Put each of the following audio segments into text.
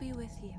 be with you.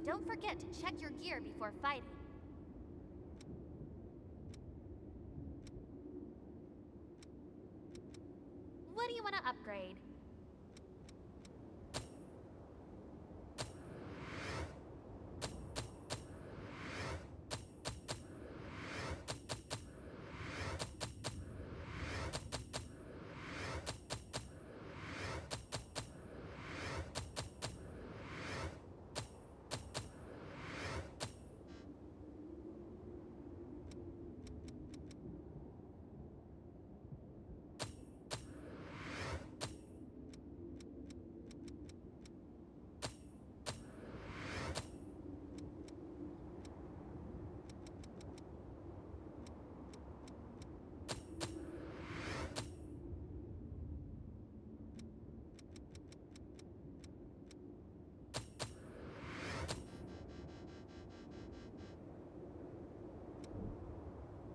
Don't forget to check your gear before fighting. What do you want to upgrade?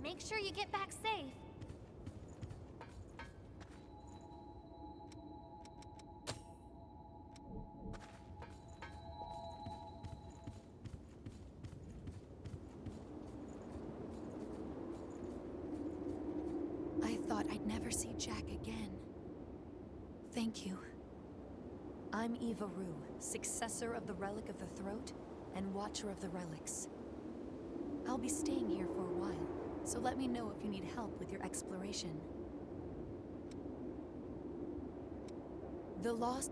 Make sure you get back safe. I thought I'd never see Jack again. Thank you. I'm Eva Rue, successor of the Relic of the Throat and Watcher of the Relics. I'll be staying here for a while, so let me know if you need help with your exploration. The lost...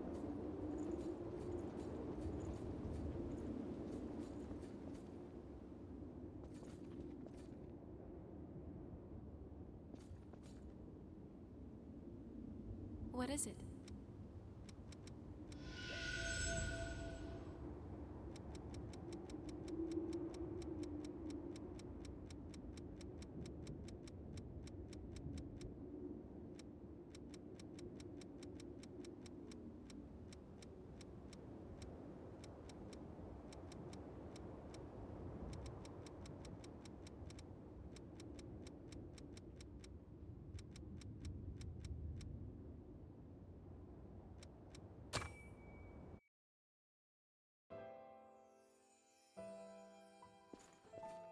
What is it?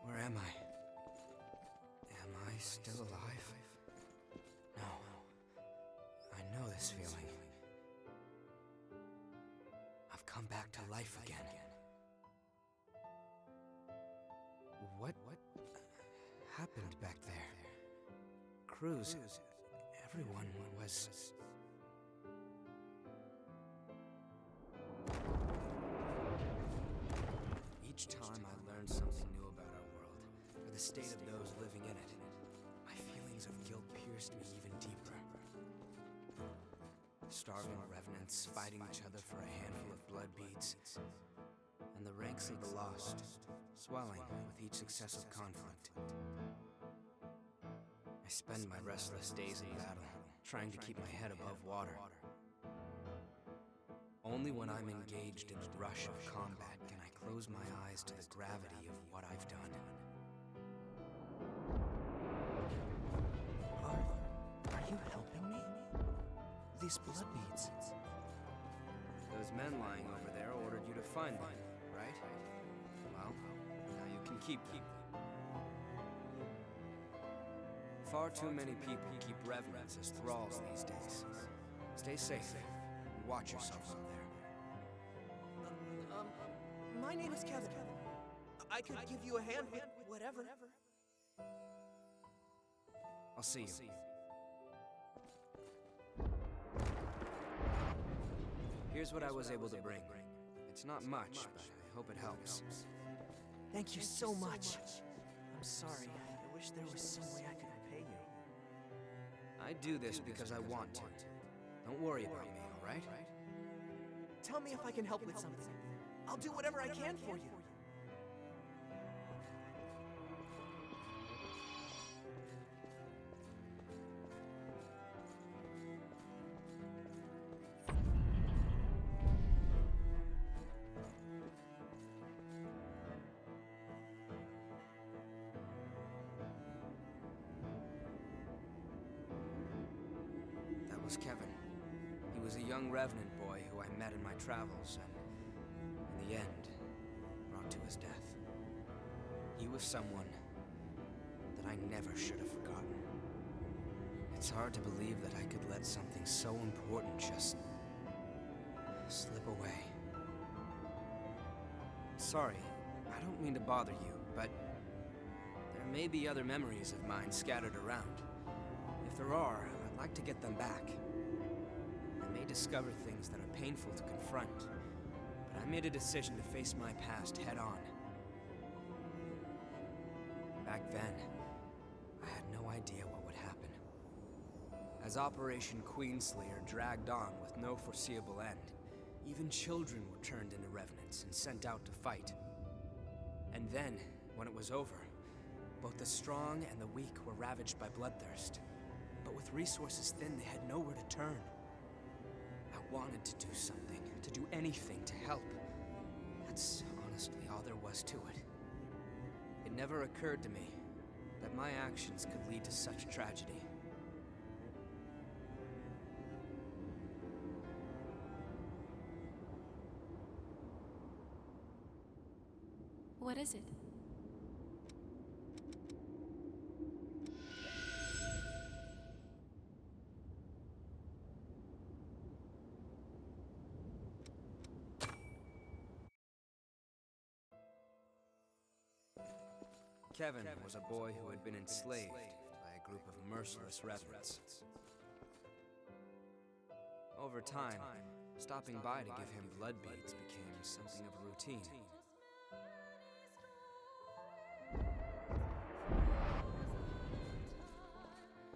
Where am I? Am I still alive? No. I know this feeling. I've come back to life again. What happened back there? Cruz, everyone was... Each time I learned something new about our world, or the state of those living in it, my feelings of guilt pierced me even deeper. Starving revenants fighting each other for a handful of blood beads, and the ranks of the lost swelling with each successive conflict. I spend my restless days in battle, trying to keep my head above water. Only when I'm engaged in the rush of combat can I close my eyes to the gravity of what I've done. Are you helping me? These blood beads. Those men lying over there ordered you to find them, right? Well, now you can keep them. Far too many people keep revenants as thralls these days. Stay safe, and watch yourself out there. My name is Kevin. I could give you a hand with whatever. I'll see you. Here's what I was able to bring. It's not much, but I hope it helps. Thank you so much. I'm sorry. I wish there was some way I could repay you. I do this because I want to. Don't worry about me, all right? Tell me if I can help with something. I'll do whatever I can for you. That was Kevin. He was a young Revenant boy who I met in my travels, and in the end, brought to his death. He was someone that I never should have forgotten. It's hard to believe that I could let something so important just slip away. Sorry, I don't mean to bother you, but there may be other memories of mine scattered around. If there are, I'd like to get them back. I may discover things that are painful to confront, but I made a decision to face my past head on. Back then, I had no idea what would happen. As Operation Queenslayer dragged on with no foreseeable end, even children were turned into revenants and sent out to fight. And then, when it was over, both the strong and the weak were ravaged by bloodthirst. But with resources thin, they had nowhere to turn. I wanted to do something, to do anything to help. That's honestly all there was to it. It never occurred to me that my actions could lead to such tragedy. What is it? Kevin was a boy who had been enslaved by a group of merciless revenants. Over time, stopping by to give him blood beads became something of a routine.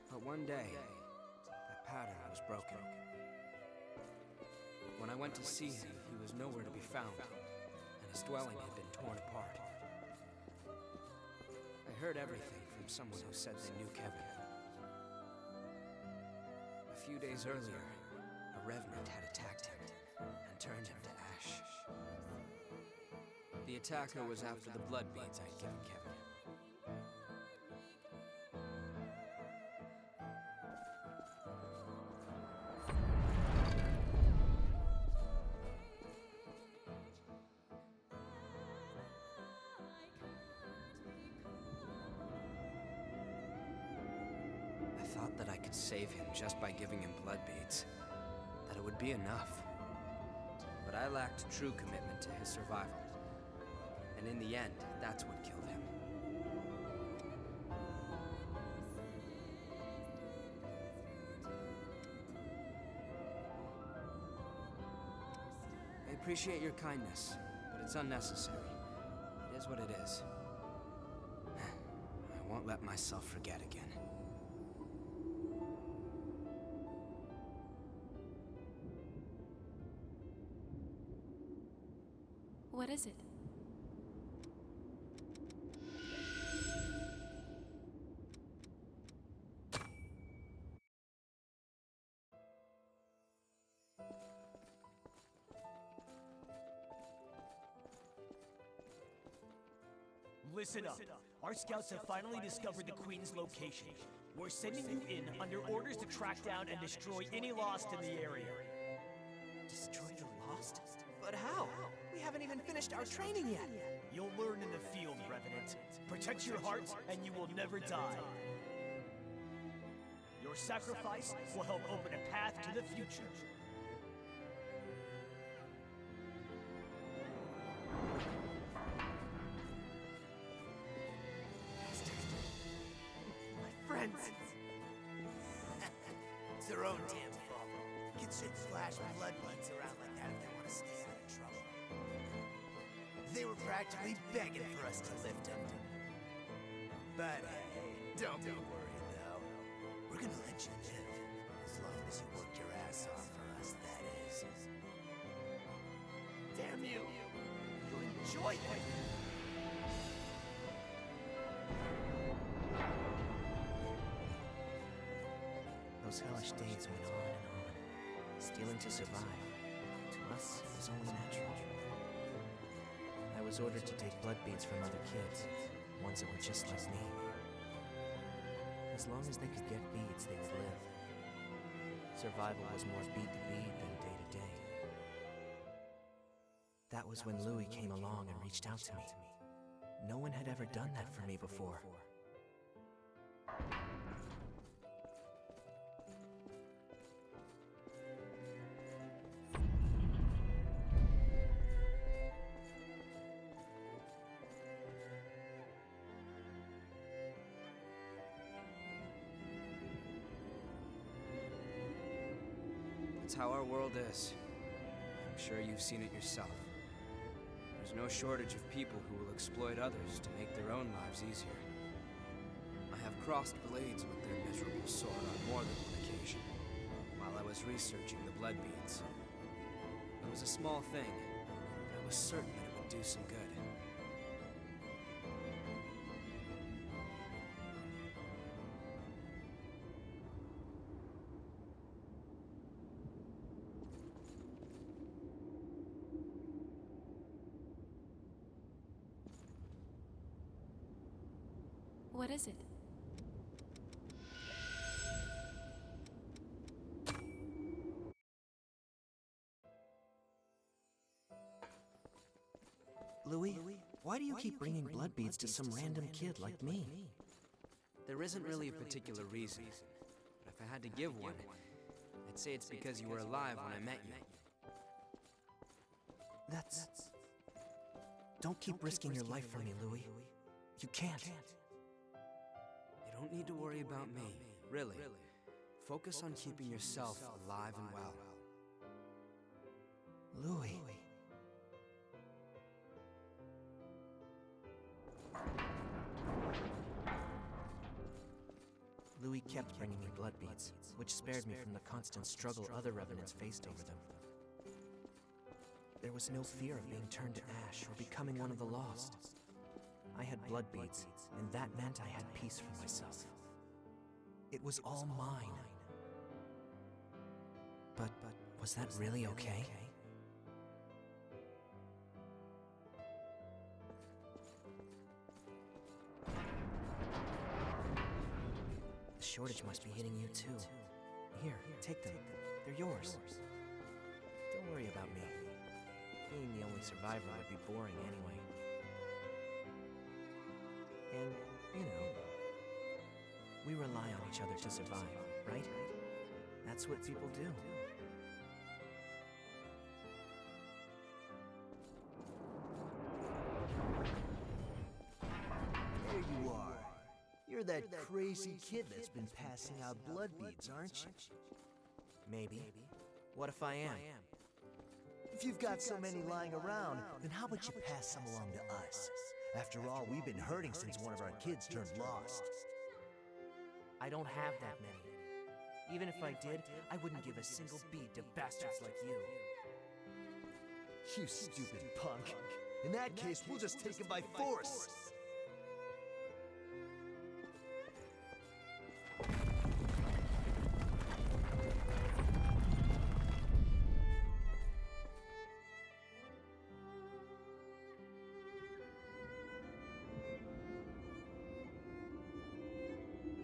But one day, that pattern was broken. When I went to see him, he was nowhere to be found, and his dwelling had been torn apart. I heard everything from someone who said they knew Kevin. A few days earlier, a revenant had attacked him and turned him to ash. The attacker was after the blood beads I'd given Kevin. I thought that I could save him just by giving him blood beads, that it would be enough. But I lacked true commitment to his survival. And in the end, that's what killed him. I appreciate your kindness, but it's unnecessary. It is what it is. I won't let myself forget again. What is it? Listen up. Our scouts have finally discovered the Queen's location. We're sending you in under orders to track down and destroy any Lost in the area. Destroy the Lost? But how? We haven't even finished our training yet. You'll learn in the field, Revenant. Protect your hearts, and you will never die. Your sacrifice will help open a path to the future. their own damn fault. Kids shouldn't flash blood beads around like that if they want to stay out of trouble. They were practically begging for us to lift them. But don't be worried, though. We're gonna let you live. As long as you work your ass off for us, that is. Damn you! You enjoy it! Those hellish days went on and on. Stealing to survive, to us, was only natural. I was ordered to take blood beads from other kids, ones that were just like me. As long as they could get beads, they would live. Survival was more bead to bead than day to day. That was when Louis came along and reached out to me. No one had ever done that for me before. That's how our world is. I'm sure you've seen it yourself. There's no shortage of people who will exploit others to make their own lives easier. I have crossed blades with their miserable sort on more than one occasion, while I was researching the blood beads. It was a small thing, but I was certain that it would do some good. What is it? Louis, why do you keep bringing blood beads to some random kid like me? There isn't really a particular reason, but if I had to give one, I'd say it's because you were alive when I met you. That's... Don't keep risking your life for me, Louis. You can't. You don't need to worry about me, really. Focus on keeping yourself alive and well. Louis. Louis kept bringing me blood beads, which spared me from the constant struggle other revenants faced over them. There was no fear of being turned to ash or becoming one of the lost. I had blood beads, and that meant I had peace for myself. It was all mine. But was that really okay? The shortage must be hitting you too. Here, take them. They're yours. Don't worry about me. Being the only survivor would be boring anyway. And, you know, we rely on each other to survive, right? That's what people do. There you are. You're that crazy kid that's been passing out blood beads, aren't you? Maybe. What if I am? If you've got so many lying around, then how about you pass some along to us? After all, we've been hurting since one of our kids turned lost. I don't have that many. Even if I did, I wouldn't give a single bead to bastards like you. You stupid punk. In that case, we'll just take him by force.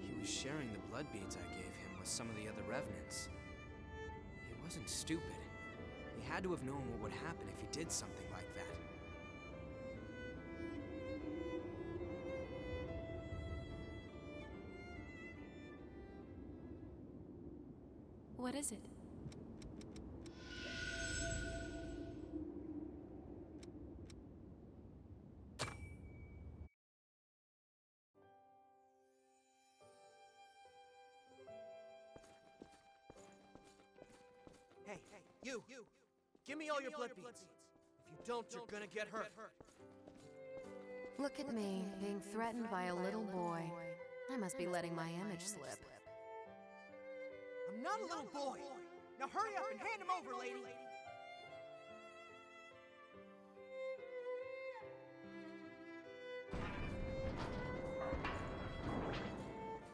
He was sharing the blood beads I gave him with some of the other revenants. He wasn't stupid. He had to have known what would happen if he did something like that. What is it? Give me all your blood beads. If you don't, you're gonna get hurt. Look at me, being threatened by a little boy. I must be letting my image slip. I'm not a little boy. Now hurry up and hand him over, lady.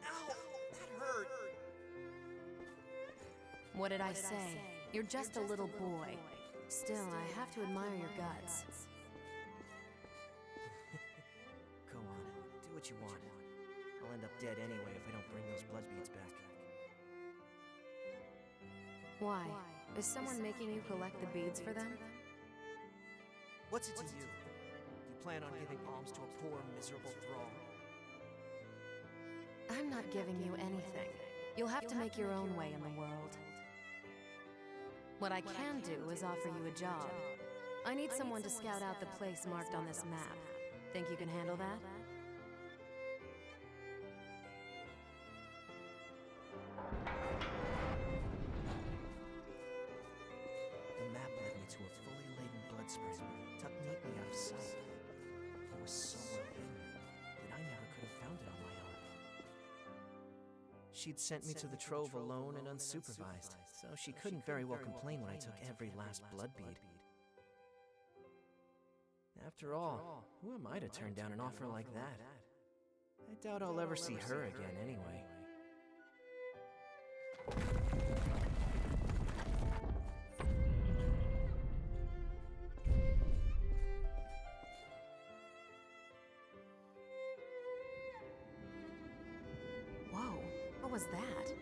Ow, that hurt. What did I say? You're just a little boy. Still, I have to admire your guts. Go on, do what you want. I'll end up dead anyway if I don't bring those blood beads back. Why? Is someone making you collect the beads for them? What's it to you? You plan on giving alms to a poor, miserable thrall? I'm not giving you anything. You'll have to make your own way in the world. What I can do is offer you a job. I need someone to scout out the place marked on this map. Think you can handle that? The map led me to a fully laden blood spring, tucked neatly out of sight. It was so well hidden that I never could have found it on my own. She'd sent me to the trove alone and unsupervised, so she couldn't very well complain when I took every last blood bead. After all, who am I to turn down an offer like that? I doubt I'll ever see her again anyway. Whoa, what was that?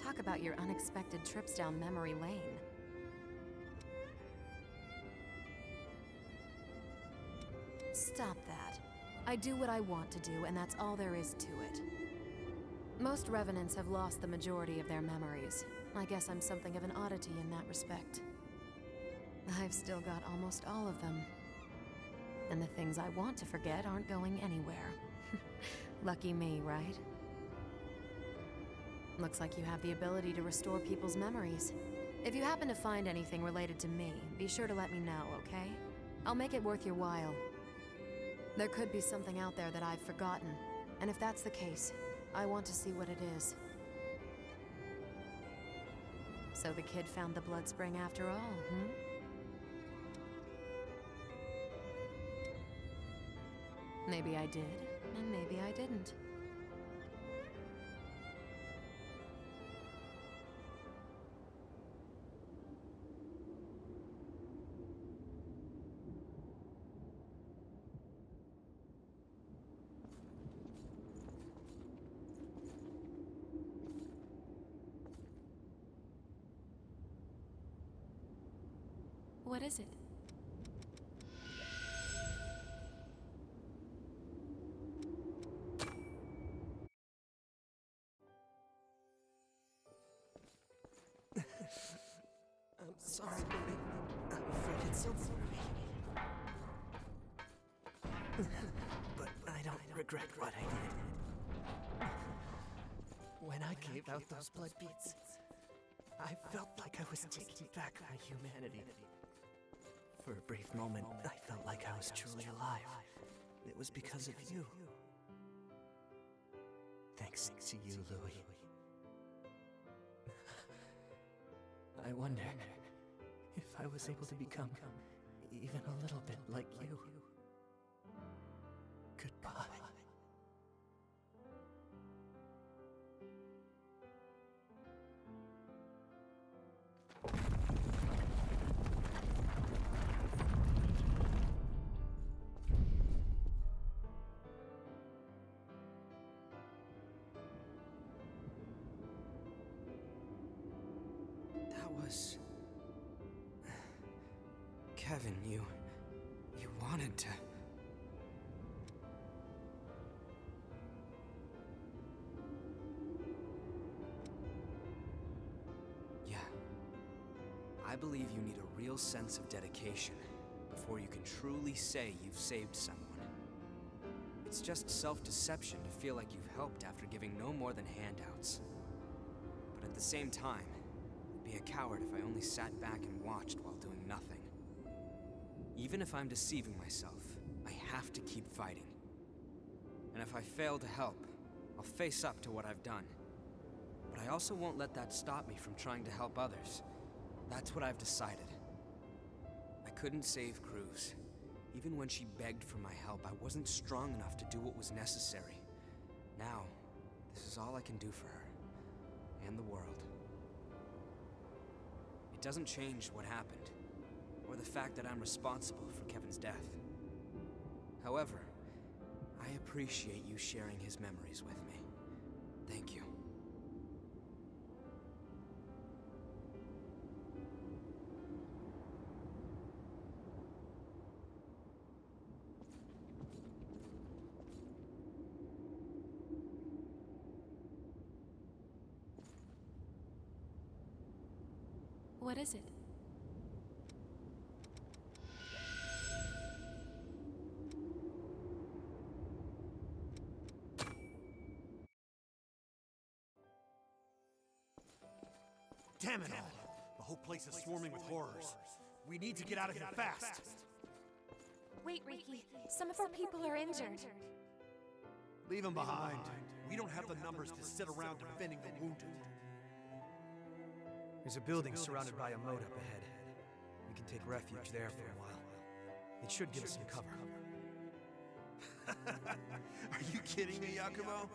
Talk about your unexpected trips down memory lane. Stop that. I do what I want to do, and that's all there is to it. Most revenants have lost the majority of their memories. I guess I'm something of an oddity in that respect. I've still got almost all of them. And the things I want to forget aren't going anywhere. Lucky me, right? Looks like you have the ability to restore people's memories. If you happen to find anything related to me, be sure to let me know, okay? I'll make it worth your while. There could be something out there that I've forgotten, and if that's the case, I want to see what it is. So the kid found the blood spring after all, Maybe I did, and maybe I didn't. What is it? I'm sorry, baby. I'm afraid it's over for me. But I don't regret what I did. When I gave out those blood beads, I felt like I was taking back my humanity. For a brief moment, I felt like I was truly alive. It was because of you. Thanks to you, Louis. I wonder if I was able to become even a little bit like you. Goodbye. Kevin, you wanted to... Yeah. I believe you need a real sense of dedication before you can truly say you've saved someone. It's just self-deception to feel like you've helped after giving no more than handouts. But at the same time, I'd be a coward if I only sat back and watched while doing nothing. Even if I'm deceiving myself, I have to keep fighting. And if I fail to help, I'll face up to what I've done. But I also won't let that stop me from trying to help others. That's what I've decided. I couldn't save Cruz. Even when she begged for my help, I wasn't strong enough to do what was necessary. Now, this is all I can do for her. And the world. It doesn't change what happened, or the fact that I'm responsible for Kevin's death. However, I appreciate you sharing his memories with me. Thank you. What is it? Damn it all! The whole place is swarming with horrors. We need to get out of here fast! Wait, Riki. Some of our people are injured. Leave them behind. We don't have the numbers to sit around defending the wounded. There's a building surrounded by a moat up ahead. We can take refuge there for a while. It should give us some cover. Are you kidding me, Yakumo?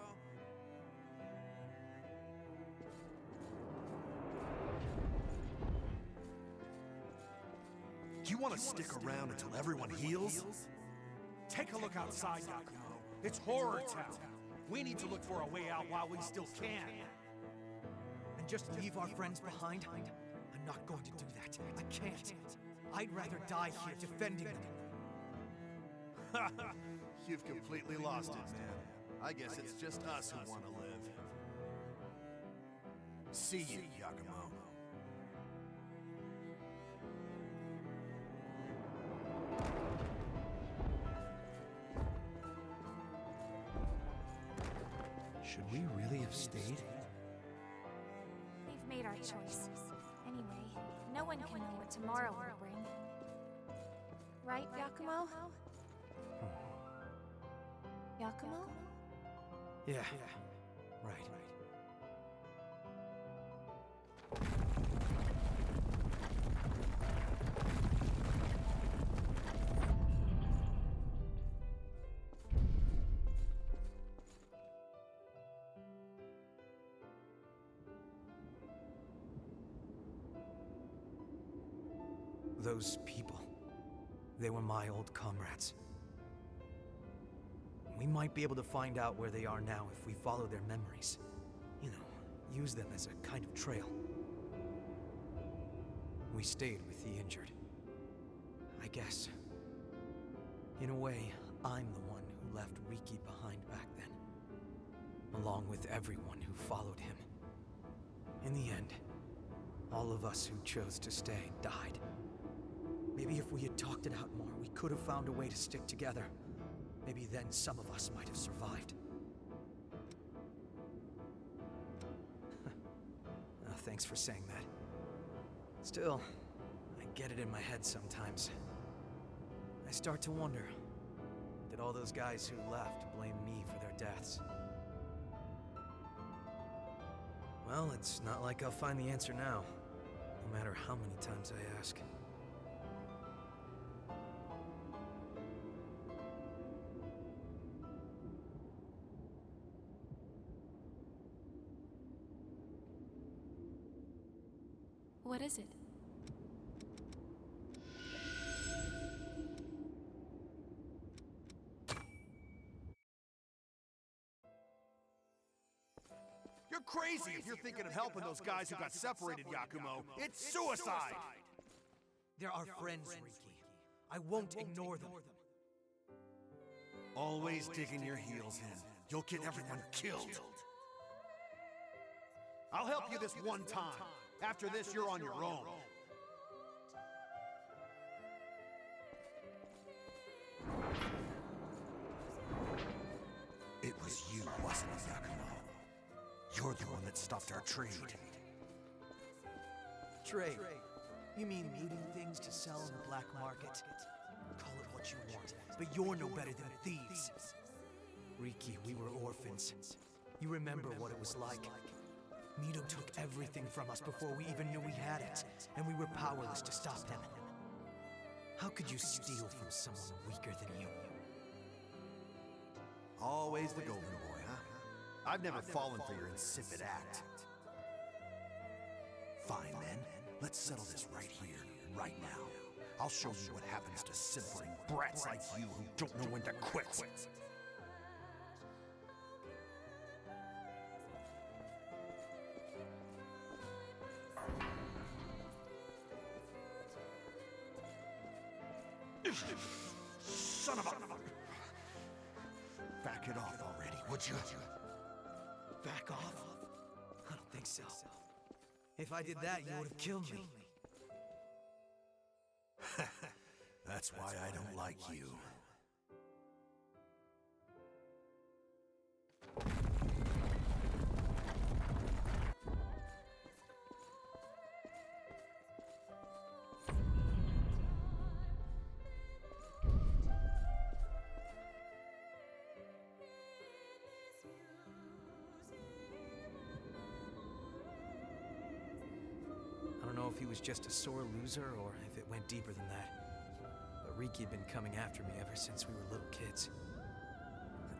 Do you want to stick around until everyone heals? Take a look outside, Yakumo. It's horror town. We need to look for a way out while we still can. And just leave our friends behind? I'm not going to do that. I can't. I'd rather die here defending them. You've completely lost it, man. I guess it's just us who want to live. See you, Yakumo. Should we really have stayed? We've made our choice. Anyway, no one can know what tomorrow will bring. Right, Yakumo? Yakumo? Yeah, right. Those people, they were my old comrades. We might be able to find out where they are now if we follow their memories. You know, use them as a kind of trail. We stayed with the injured. I guess. In a way, I'm the one who left Riki behind back then. Along with everyone who followed him. In the end, all of us who chose to stay died. Maybe if we had talked it out more, we could have found a way to stick together. Maybe then some of us might have survived. Thanks for saying that. Still, I get it in my head sometimes. I start to wonder, did all those guys who left blame me for their deaths? Well, it's not like I'll find the answer now, no matter how many times I ask. What is it? You're crazy if you're thinking of helping those guys who got separated, Yakumo. It's suicide! They're our friends, Riki. I won't ignore them. Always digging your heels in. You'll get everyone killed. I'll help you this one time. After this, you're on your own. It was you, wasn't it, Yakumo? You're the one that stopped our trade. Trade? You mean looting things to sell in the black market? what you want, but you're no better than thieves. Riki, we were orphans. You remember what it was like. Mido took everything from us before we even knew we had it, and we were powerless to stop him. How could you steal from someone weaker than you? Always the golden boy, huh? I've never fallen for your insipid act. Fine then, let's settle this right here, right now. I'll show you what happens to simpering brats like you who don't know when to quit. Son of a... Back it off already, would you? Back off? I don't think so. If I did that, you would have killed me. That's why I don't like you. I don't know if he was just a sore loser or if it went deeper than that. But Riki had been coming after me ever since we were little kids.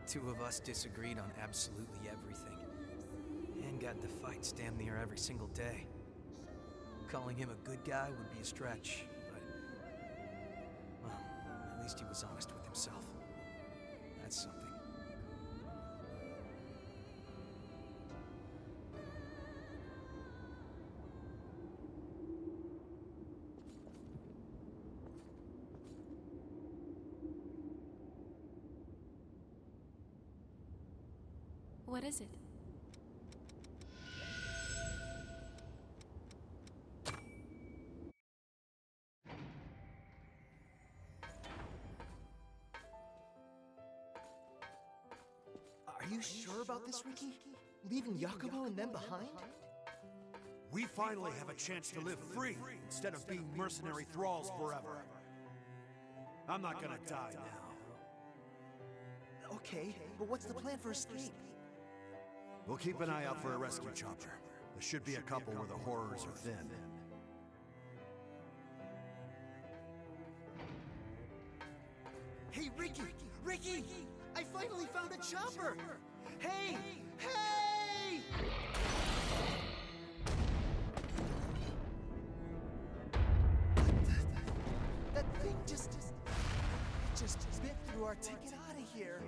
The two of us disagreed on absolutely everything. And got into fights damn near every single day. Calling him a good guy would be a stretch, but... well, at least he was honest with himself. That's something. What is it? Are you sure about this, Riki? Leaving Yakumo and them behind? We finally have a chance to live free instead of being mercenary thralls forever. I'm not gonna die now. Okay, but what's the plan for escape? We'll keep an eye out for a rescue chopper. There should be a couple where the horrors are thin. Hey, Riki! Riki! I finally found a chopper! Hey! Hey! That thing just bit through our ticket out of here.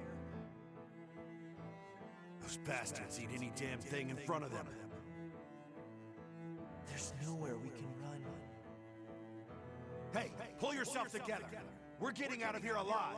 Those bastards eat any damn thing in front of them. There's nowhere we can run. Hey, pull yourself together. We're getting out of here alive.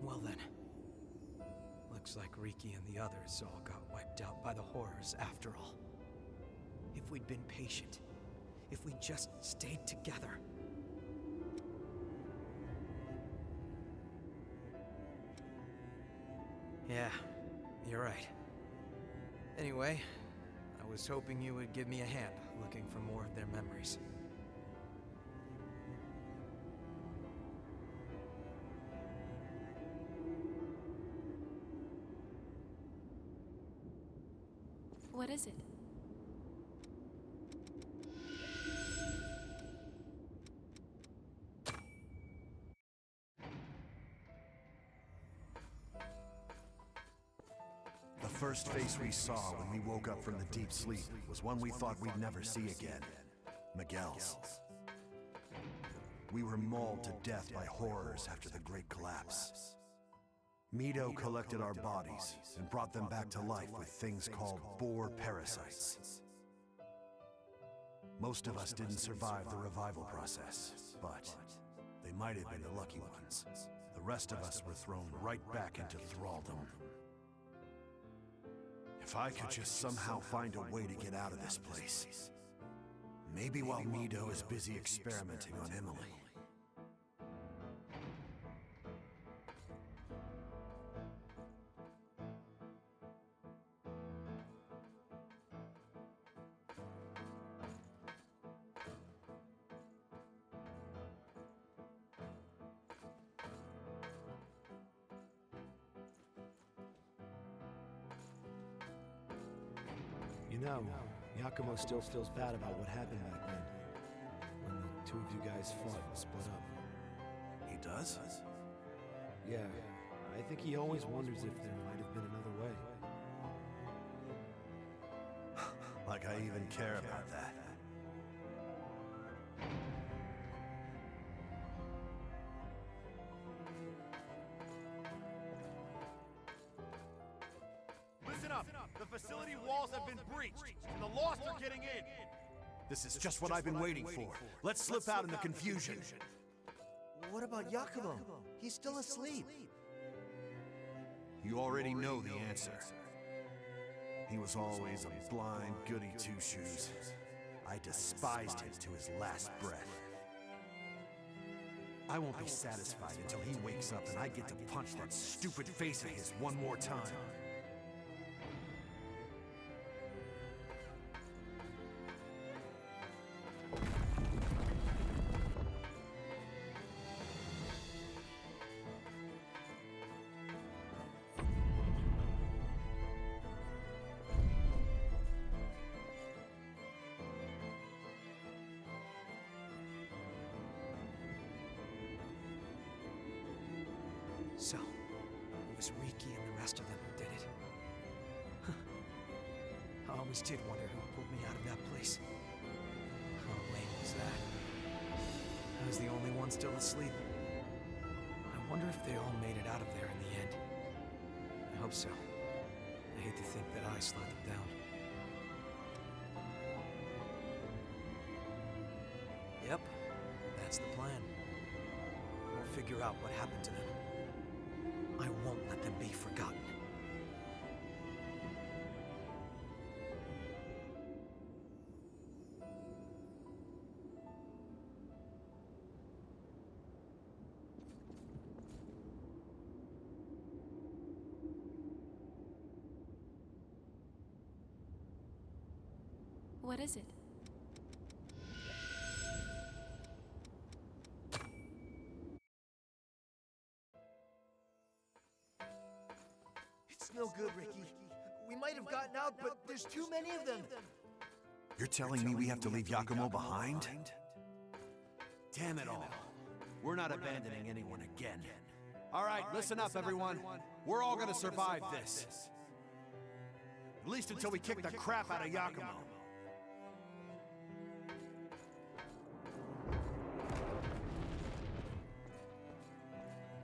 Well then. Looks like Riki and the others all got wiped out by the horrors after all. If we'd been patient, if we just stayed together. Yeah, you're right. Anyway, I was hoping you would give me a hand looking for more of their memories. What is it? The first face we saw when we woke up from the deep sleep was one we thought we'd never see again. Miguel's. We were mauled to death by horrors after the Great Collapse. Mido collected our bodies and brought them back to life with things called boar parasites. Most of us didn't survive the revival process, but They might have been the lucky ones. The rest of us were thrown right back into thraldom. If I could just somehow find a way to get out of this place. Maybe while Mido is busy experimenting on Emily. You know, Yakumo still feels bad about what happened back then, when the two of you guys fought and split up. He does? Yeah, I think he always wonders if there might have been another way. Like I even care about that. Listen up! The facility walls have been breached, and the Lost are getting in! This is just what I've been waiting for. Let's slip out in the confusion. What about Yakumo? He's still asleep. You already know the answer. He was always a blind goody two-shoes. I despised him to his last breath. I won't be satisfied until he wakes up and I get to punch that stupid face of his one more time. So, it was Riki and the rest of them who did it. Huh. I always did wonder who pulled me out of that place. How lame was that? I was the only one still asleep. I wonder if they all made it out of there in the end. I hope so. I hate to think that I slowed them down. Yep, that's the plan. We'll figure out what happened to them. I won't let them be forgotten. What is it? It's no good, Ricky. We might have gotten out, but there's too many of them. You're telling me we have to leave Yakumo behind? Damn it all. We're not abandoning anyone again. All right, listen up, everyone. We're all gonna survive this. At least until we kick the crap out of Yakumo.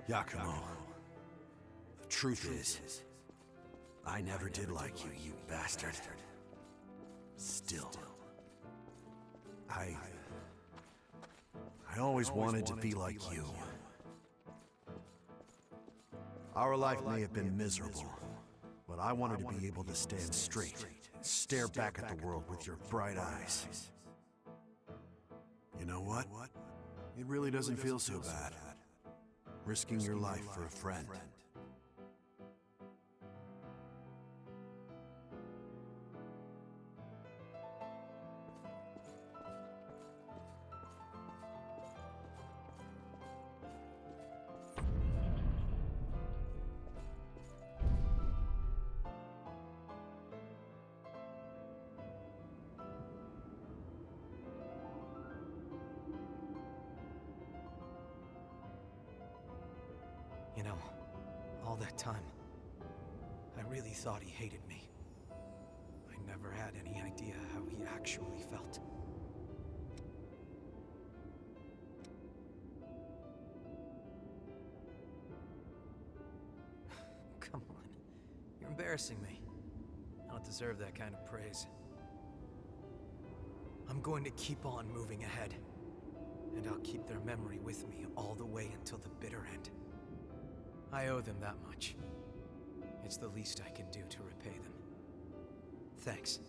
Yakumo, the truth is, I never did like you, you bastard. Still, I always wanted to be like you. Our life may have been miserable, but I wanted to be able to stand straight and stare back at the world with your bright eyes. You know what? It really doesn't feel so bad. Risking your life for a friend. You know, all that time, I really thought he hated me. I never had any idea how he actually felt. Come on, you're embarrassing me. I don't deserve that kind of praise. I'm going to keep on moving ahead. And I'll keep their memory with me all the way until the bitter end. I owe them that much. It's the least I can do to repay them. Thanks.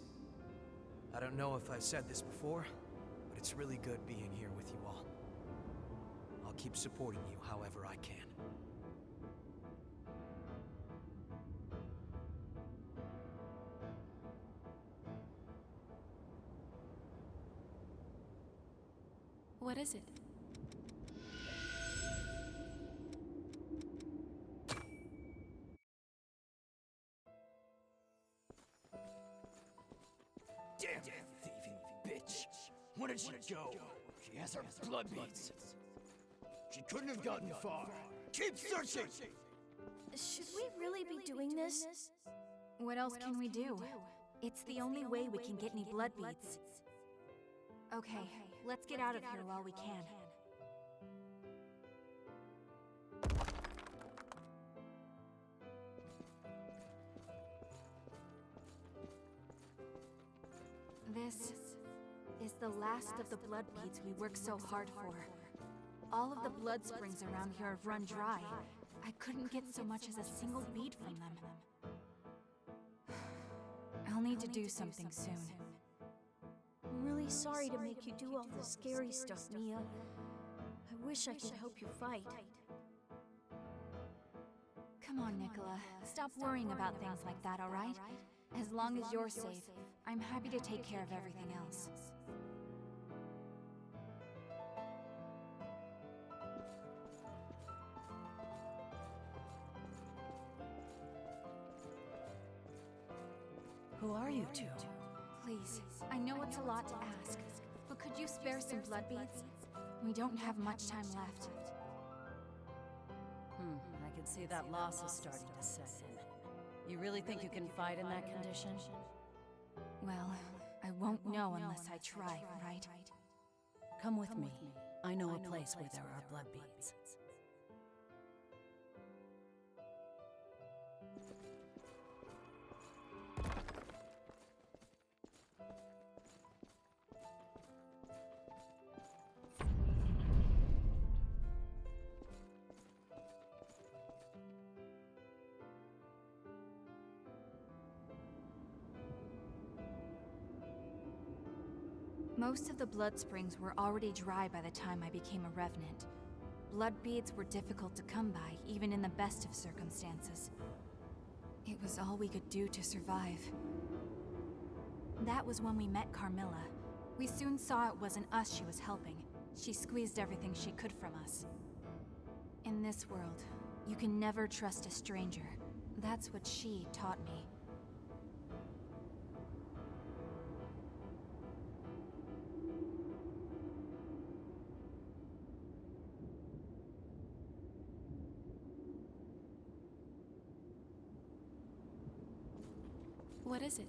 I don't know if I've said this before, but it's really good being here with you all. I'll keep supporting you however I can. What is it? Damn thieving bitch! Where did she go? She has her blood beads. She couldn't have gotten far. Keep searching! Should we really be doing this? What else can we do? It's the only way we can get any blood beads. Okay, let's get out of here while we can. This is the last of the blood beads we worked so hard for. All of the blood springs around here have run dry. I couldn't get so much as a single bead from them. I'll need to do something soon. I'm really sorry to make you do all the scary stuff, Mia. I wish I could help you fight. Come on, Nicola. Stop worrying about things like that, alright? As long as you're safe, I'm happy to take care of everything else. Who are you two? Please, I know it's a lot to ask, but could you spare some blood beads? We don't have much time left. I can see that loss is starting to set in. You really think you can fight in that condition? Well, I won't know unless I try, right? Come with me. I know a place where there are blood beads. Most of the blood springs were already dry by the time I became a revenant. Blood beads were difficult to come by, even in the best of circumstances. It was all we could do to survive. That was when we met Carmilla. We soon saw it wasn't us she was helping. She squeezed everything she could from us. In this world, you can never trust a stranger. That's what she taught me. What is it?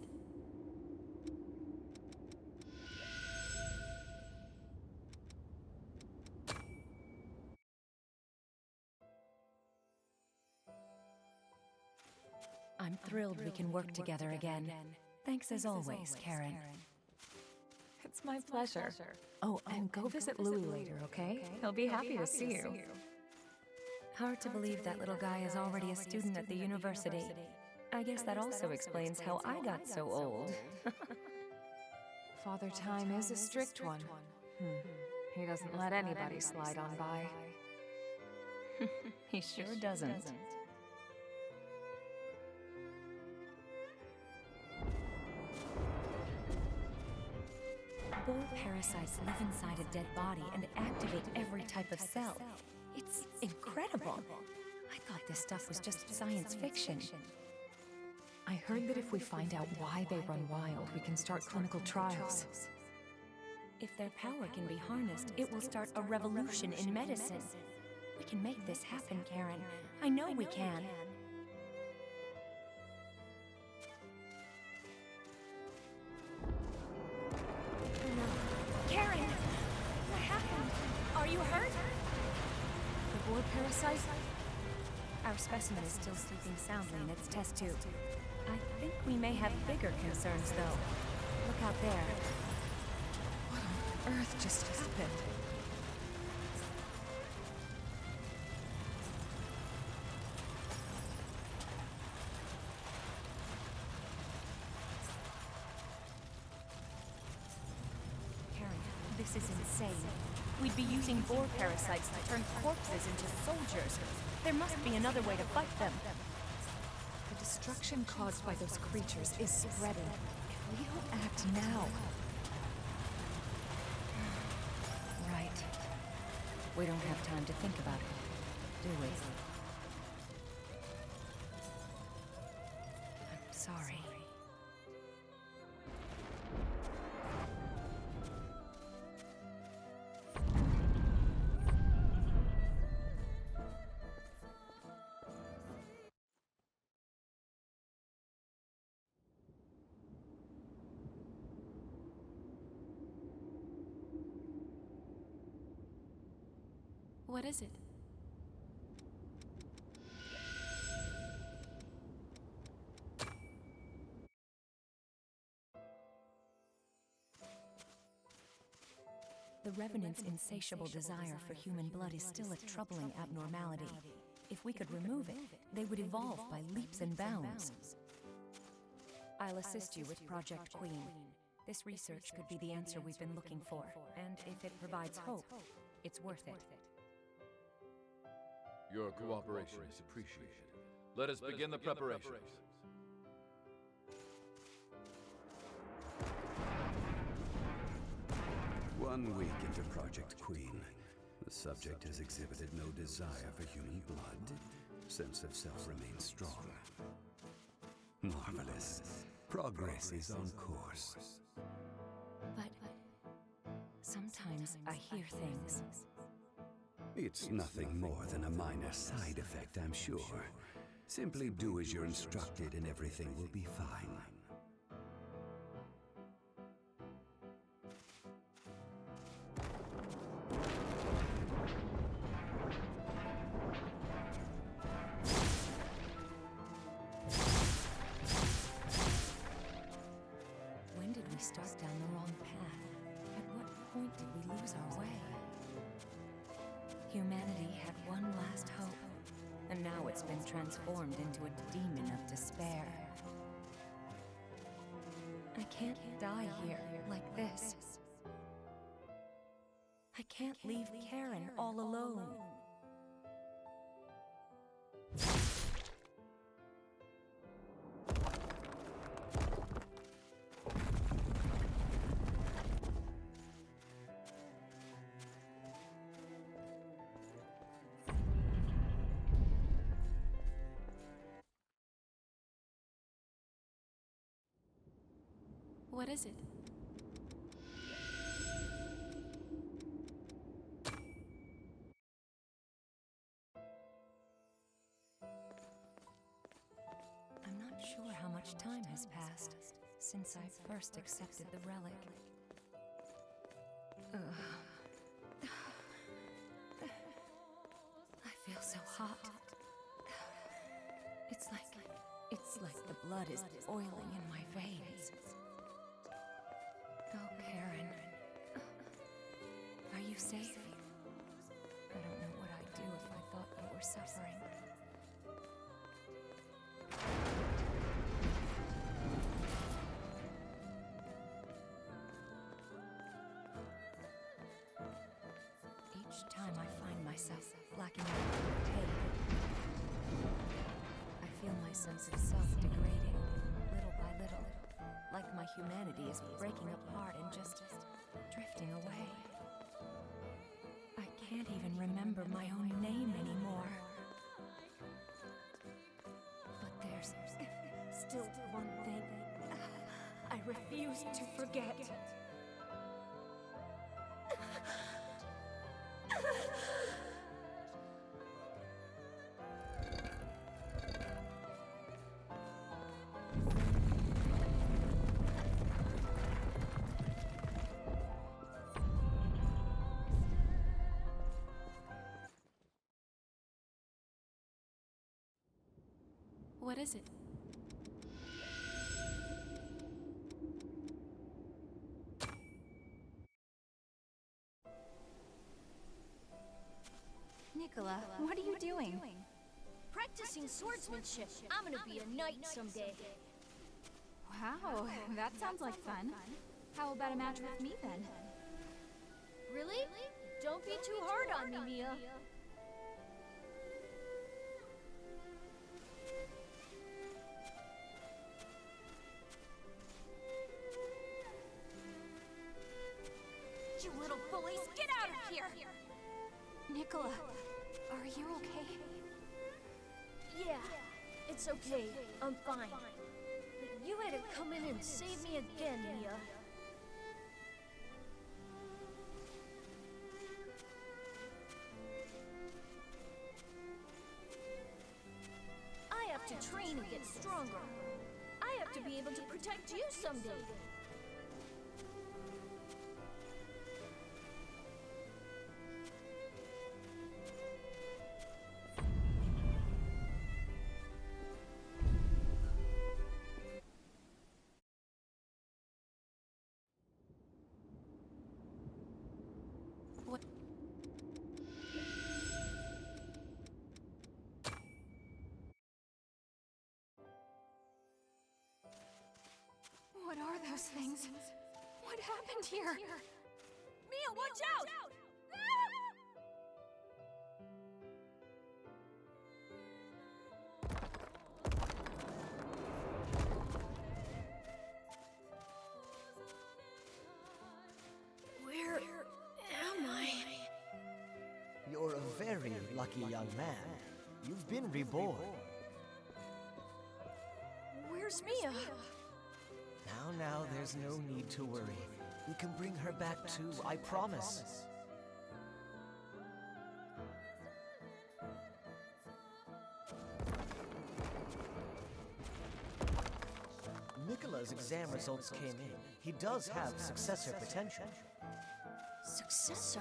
I'm thrilled we can work together again. Thanks as always, Karen. It's my pleasure. Oh, and go visit Louis later, okay? He'll be happy to see you. Hard to believe that little guy is already a student at the university. I guess that also explains how I got so old. Father Time is a strict one. He doesn't let anybody slide on by. He sure doesn't. Boar parasites live inside a dead body and activate every type of cell. It's incredible. I thought this stuff was just science fiction. I heard that if we find out why they run wild, we can start clinical trials. If their power can be harnessed, it will start a revolution in medicine. We can make this happen, Karen. I know we can. Karen! What happened? Are you hurt? The boar parasite? Our specimen is still sleeping soundly in its test tube. I think we may have bigger concerns, though. Look out there. What on earth just happened? This is insane. We'd be using boar parasites to turn corpses into soldiers. There must be another way to fight them. The destruction caused by those creatures is spreading. If we don't act now... Right. We don't have time to think about it, do we? I'm sorry. What is it? The Revenant's insatiable desire for human blood is still a troubling abnormality. If we could remove it, they would evolve by leaps and bounds. I'll assist you with Project Queen. This research could be the answer we've been looking for, and if it provides hope, it's worth it. Your cooperation is appreciated. Let us begin the preparations. One week into Project Queen, the subject has exhibited no desire for human blood. Sense of self remains strong. Marvelous. Progress is on course. But sometimes I hear things. It's nothing more than a minor side effect, I'm sure. Simply do as you're instructed and everything will be fine. When did we start down the wrong path? At what point did we lose our way? Humanity had one last hope, and now it's been transformed into a demon of despair. I can't die here like this. I can't leave Karen all alone. What is it? I'm not sure how much time has passed since I first accepted the relic. I feel so hot. It's like the blood is boiling in my veins. Oh, Karen. Are you safe? I don't know what I'd do if I thought you were suffering. Each time I find myself blacking out with tape, I feel my sense of self degrading, little by little. Like my humanity is breaking apart and just drifting away. I can't even remember my own name anymore. But there's still one thing I refuse to forget. What is it? Nicola, what are you doing? Practicing swordsmanship. I'm gonna be a knight someday. Wow, that sounds like fun. How about a match with me then? Really? Don't be too hard on me, Mia. You little bullies, get out of here! Nicola, are you okay? Yeah, it's okay. I'm fine. But you had to come in and save me again, Mia. I have to train and get stronger. I have to be able to protect you someday. What are those things? What happened here? Mia, watch out! Where am I? You're a very lucky young man. You've been reborn. Where's Mia? Now, there's no need to worry. We can bring her back too, I promise. Nicola's exam results came in. He does have successor potential. Successor?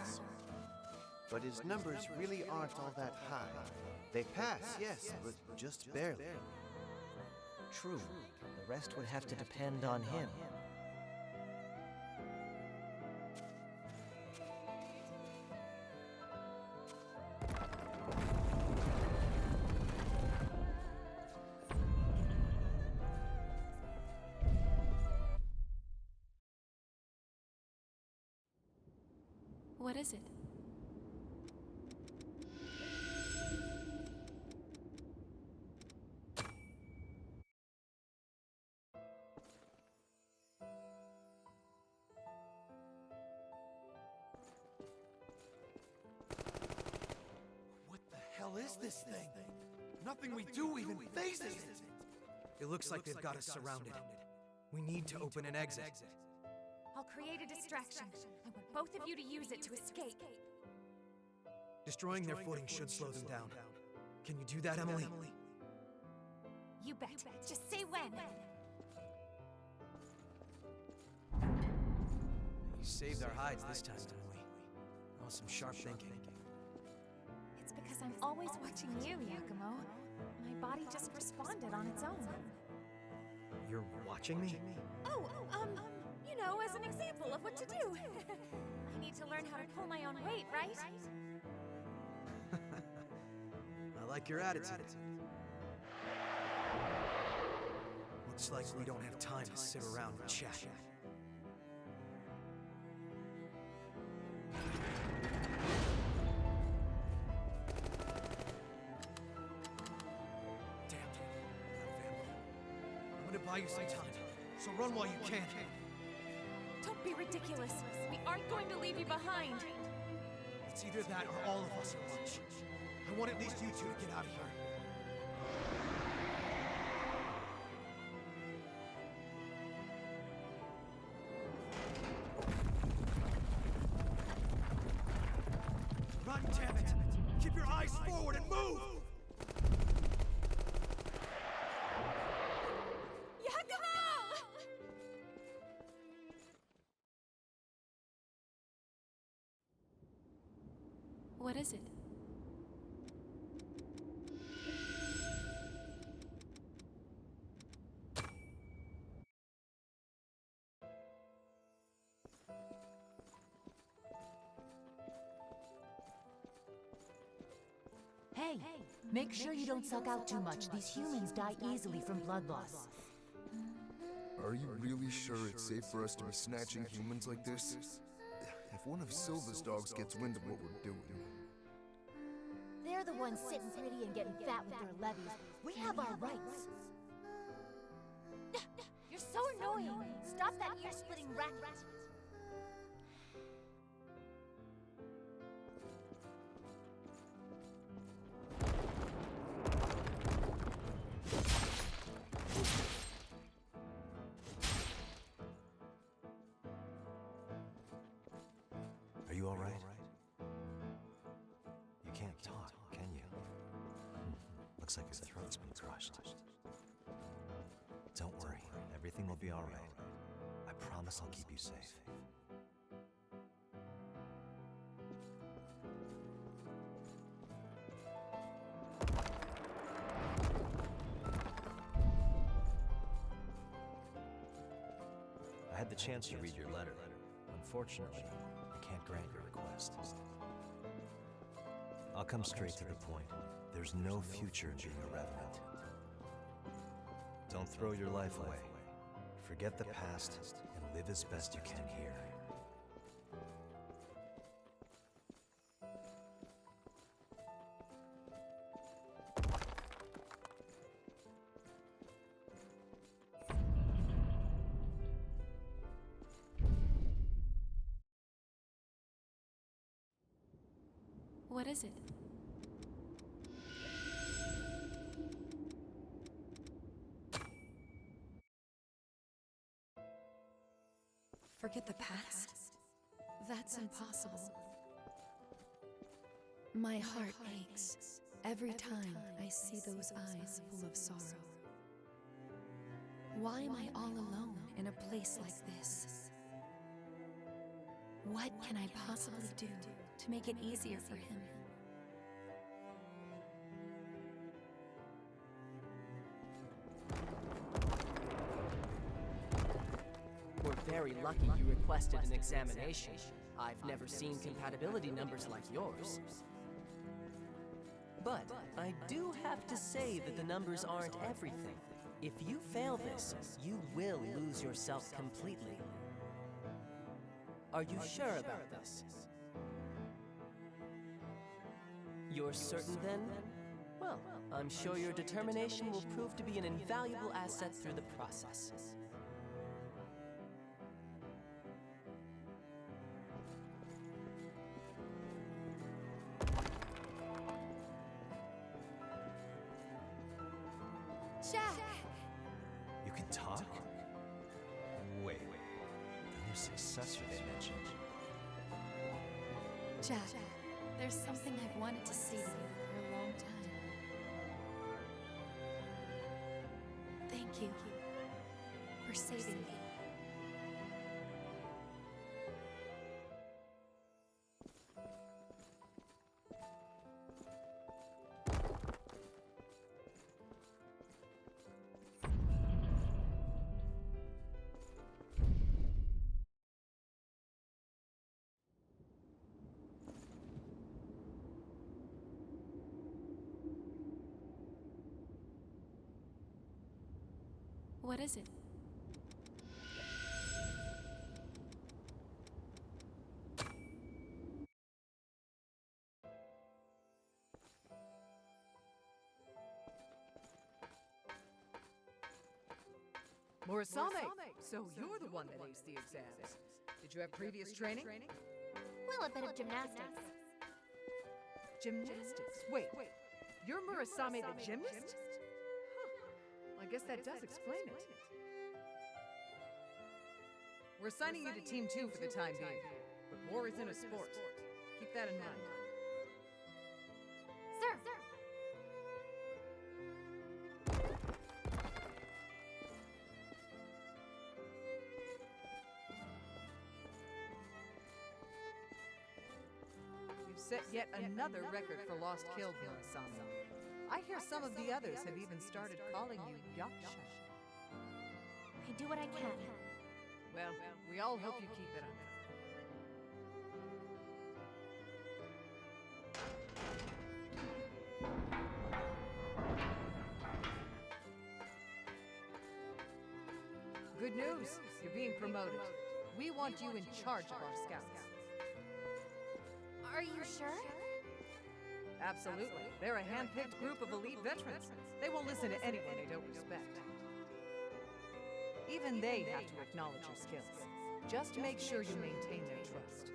But his numbers really aren't all that high. They pass, yes, but just barely. True. The rest would have to depend on him. What is it? What the hell is this thing? Nothing we do even phases it. It looks like they've got us surrounded. We need to open an exit. I'll create a distraction. I want both of you to use it to escape. Destroying their footing should slow them down. Can you do that, Emily? You bet. Just say when. You saved our hides this time, Emily. Oh, some sharp thinking. It's because I'm always watching you, Yakumo. My body just responded on its own. You're watching me? Oh, you know, as an example of what to do. I need to learn how to pull my own weight, right? I like your attitude. Looks like we don't have time to sit around and chat. Damn it. I'm gonna buy you some time, so run while you can. Don't be ridiculous. We aren't going to leave you behind. It's either that or all of us at lunch. I want at least you two to get out of here. Run, damn it! Keep your eyes forward and move! What is it? Hey, make sure you don't suck out too much. These humans die easily from blood loss. Are you really sure it's safe for us to be snatching humans like this? If If one of Silver's dogs gets wind of what we're doing... They're the ones sitting pretty and getting fat with their levies. We have our rights. You're so annoying! Stop that ear-splitting racket! Are you all right? You can't talk, can you? Looks like your throat's been crushed. Don't worry, everything will be all right. I promise I'll keep you safe. I had the chance to read your letter. Unfortunately, I can't grant your request. I'll come straight to the point. There's no future in being a revenant. Don't throw your life away. Forget the past and live as best you can here. What is it? Forget the past? That's impossible. My heart aches every time I see those eyes full of sorrow. Why am I all alone in a place like this? What can I possibly do to make it easier for him? We're very lucky you requested an examination. I've never seen compatibility numbers like yours. But I do have to say that the numbers aren't everything. If you fail this, you will lose yourself completely. Are you sure about this? You're certain then? Well, I'm sure your determination will prove to be an invaluable asset through the process. Jack! You can talk? Wait. The new successor they mentioned. Jack, there's something I've wanted to say to you for a long time. Thank you for saving me. What is it? Morisame, so you're the one that aced the exams. Did you have previous training? Well, a bit of gymnastics. Gymnastics? Wait, you're Morisame the gymnast? Huh. I guess that does explain it. We're assigning you to Team 2 for the time being, but war isn't a sport. Keep that in mind. Sir! You've set yet another record for lost killed, Morisame. I hear some of the others have even started calling you Yaksha. I do what I can. Well, we all hope you keep it up. Good news, you're being promoted. We want you in charge of our scouts. Are you sure? Absolutely. They're a hand-picked group of elite veterans. They won't listen to anyone they don't respect. Even they have to acknowledge your skills. Just make sure you maintain their trust.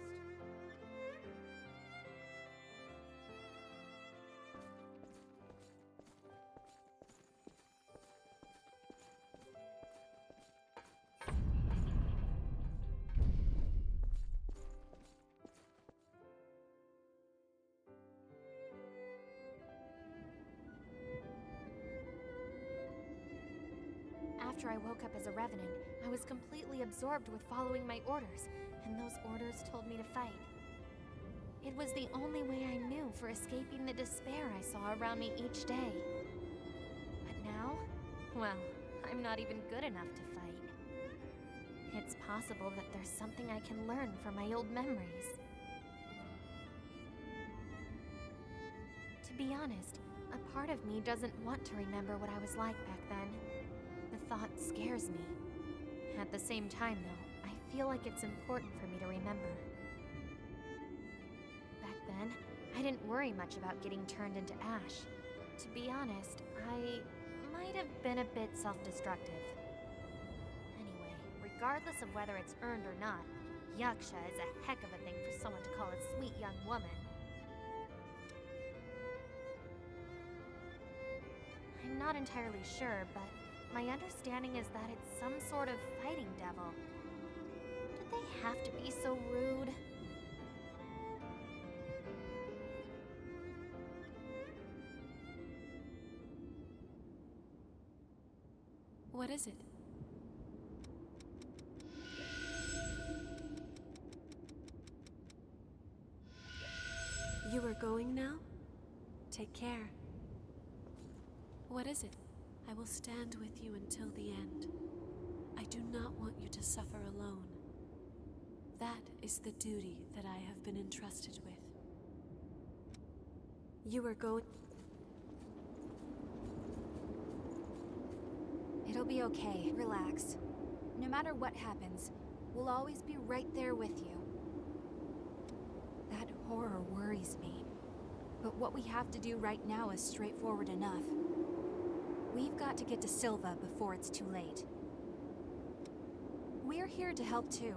After I woke up as a revenant, I was completely absorbed with following my orders, and those orders told me to fight. It was the only way I knew for escaping the despair I saw around me each day. But now, well, I'm not even good enough to fight. It's possible that there's something I can learn from my old memories. To be honest, a part of me doesn't want to remember what I was like back then. The thought scares me. At the same time, though, I feel like it's important for me to remember. Back then, I didn't worry much about getting turned into ash. To be honest, I might have been a bit self-destructive. Anyway, regardless of whether it's earned or not, Yaksha is a heck of a thing for someone to call a sweet young woman. I'm not entirely sure, but my understanding is that it's some sort of fighting devil. Did they have to be so rude? What is it? You are going now? Take care. What is it? I will stand with you until the end. I do not want you to suffer alone. That is the duty that I have been entrusted with. You are going... It'll be okay. Relax. No matter what happens, we'll always be right there with you. That horror worries me. But what we have to do right now is straightforward enough. We've got to get to Silva before it's too late. We're here to help too.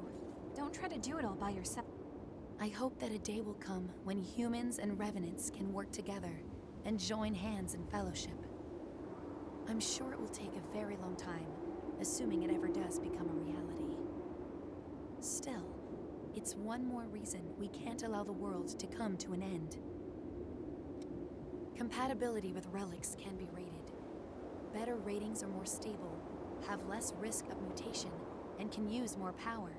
Don't try to do it all by yourself. I hope that a day will come when humans and revenants can work together and join hands in fellowship. I'm sure it will take a very long time, assuming it ever does become a reality. Still, it's one more reason we can't allow the world to come to an end. Compatibility with relics can be rated. Better ratings are more stable, have less risk of mutation, and can use more power.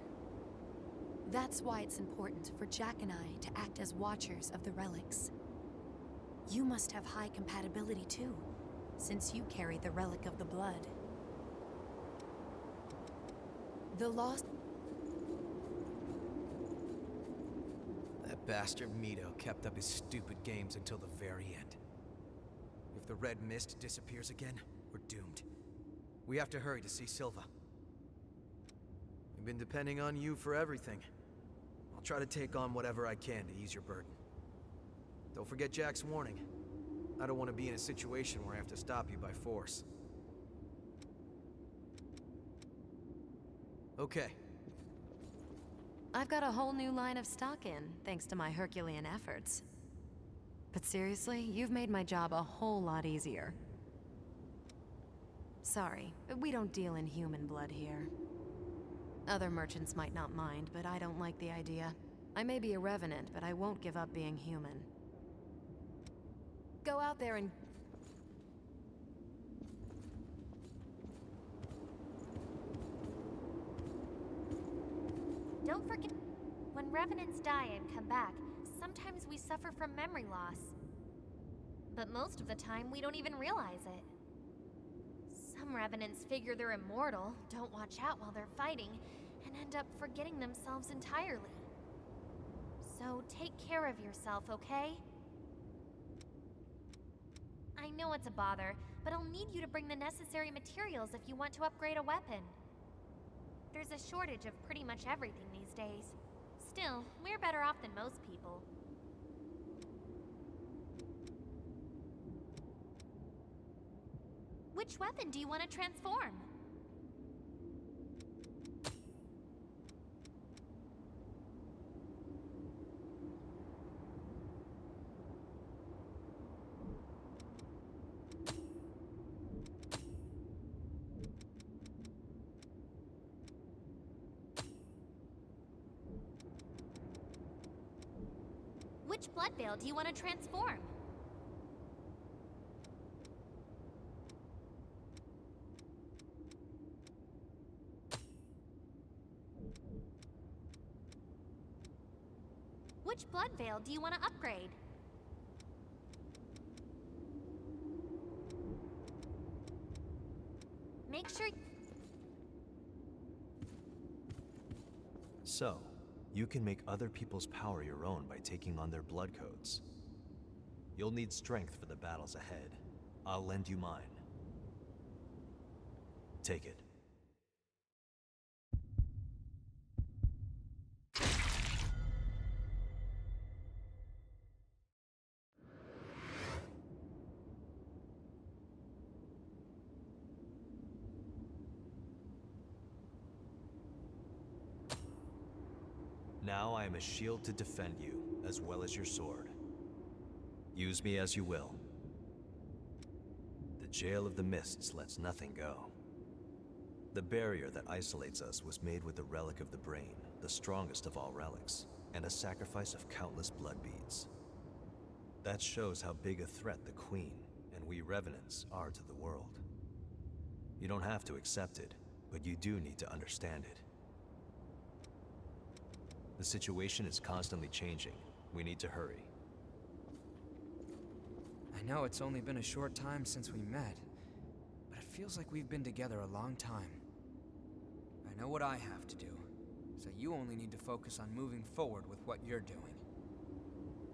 That's why it's important for Jack and I to act as watchers of the relics. You must have high compatibility too, since you carry the relic of the blood. The lost... That bastard Mito kept up his stupid games until the very end. If the red mist disappears again, we're doomed. We have to hurry to see Silva. We've been depending on you for everything. I'll try to take on whatever I can to ease your burden. Don't forget Jack's warning. I don't want to be in a situation where I have to stop you by force. Okay. I've got a whole new line of stock in, thanks to my Herculean efforts. But seriously, you've made my job a whole lot easier. Sorry, but we don't deal in human blood here. Other merchants might not mind, but I don't like the idea. I may be a revenant, but I won't give up being human. Go out there and... Don't forget, when revenants die and come back, sometimes we suffer from memory loss. But most of the time, we don't even realize it. Some revenants figure they're immortal, don't watch out while they're fighting, and end up forgetting themselves entirely. So take care of yourself, okay? I know it's a bother, but I'll need you to bring the necessary materials if you want to upgrade a weapon. There's a shortage of pretty much everything these days. Still, we're better off than most people. Which weapon do you want to transform? Which blood veil do you want to transform? Which blood veil do you want to upgrade? Make sure... So, you can make other people's power your own by taking on their blood codes. You'll need strength for the battles ahead. I'll lend you mine. Take it. Now I am a shield to defend you, as well as your sword. Use me as you will. The Jail of the Mists lets nothing go. The barrier that isolates us was made with the Relic of the Brain, the strongest of all relics, and a sacrifice of countless blood beads. That shows how big a threat the Queen, and we Revenants, are to the world. You don't have to accept it, but you do need to understand it. The situation is constantly changing. We need to hurry. I know it's only been a short time since we met, but it feels like we've been together a long time. I know what I have to do, so you only need to focus on moving forward with what you're doing.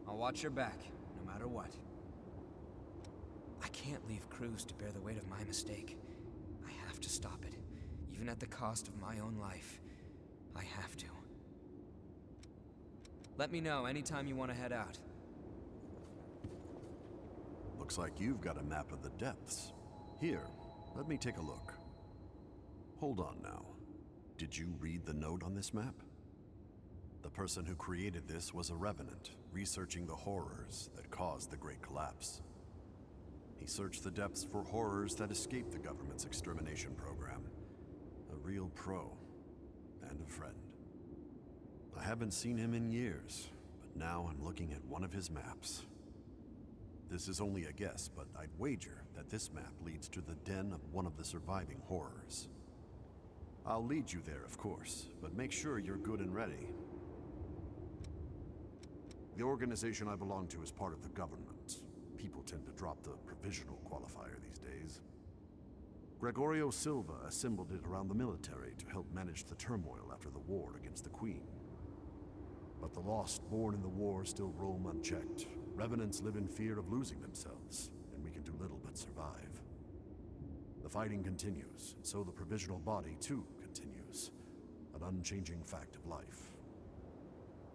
I'll watch your back, no matter what. I can't leave Cruz to bear the weight of my mistake. I have to stop it, even at the cost of my own life. I have to. Let me know anytime you want to head out. Looks like you've got a map of the depths. Here, let me take a look. Hold on now. Did you read the note on this map? The person who created this was a revenant, researching the horrors that caused the Great Collapse. He searched the depths for horrors that escaped the government's extermination program. A real pro, and a friend. I haven't seen him in years, but now I'm looking at one of his maps. This is only a guess, but I'd wager that this map leads to the den of one of the surviving horrors. I'll lead you there, of course, but make sure you're good and ready. The organization I belong to is part of the government. People tend to drop the provisional qualifier these days. Gregorio Silva assembled it around the military to help manage the turmoil after the war against the Queen. But the lost born in the war still roam unchecked. Revenants live in fear of losing themselves, and we can do little but survive. The fighting continues, and so the provisional body too continues. An unchanging fact of life.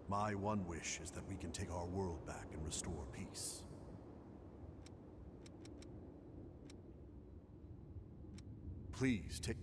My one wish is that we can take our world back and restore peace. Please take...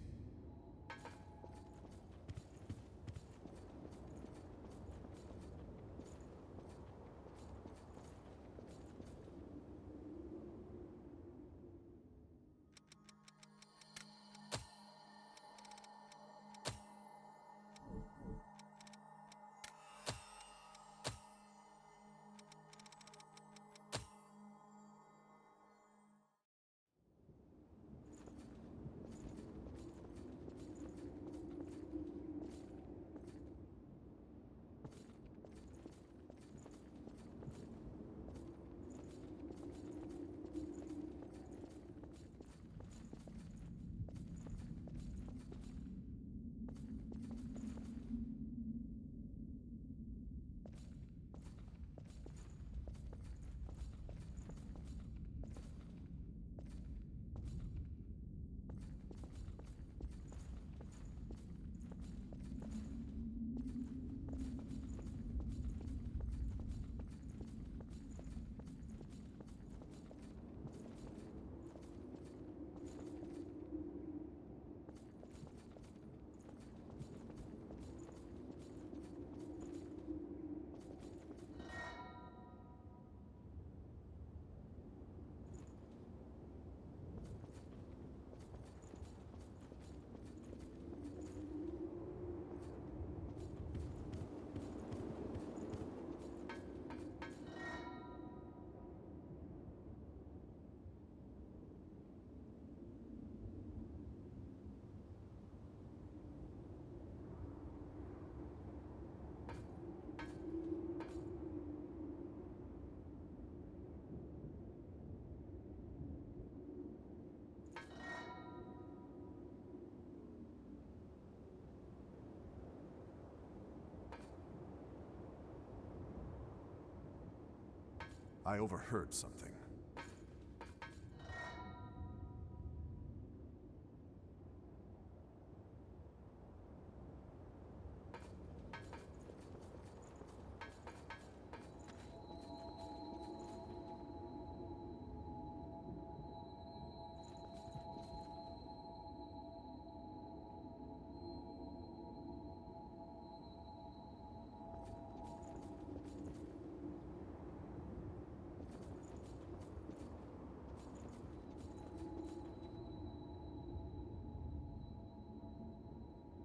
I overheard something.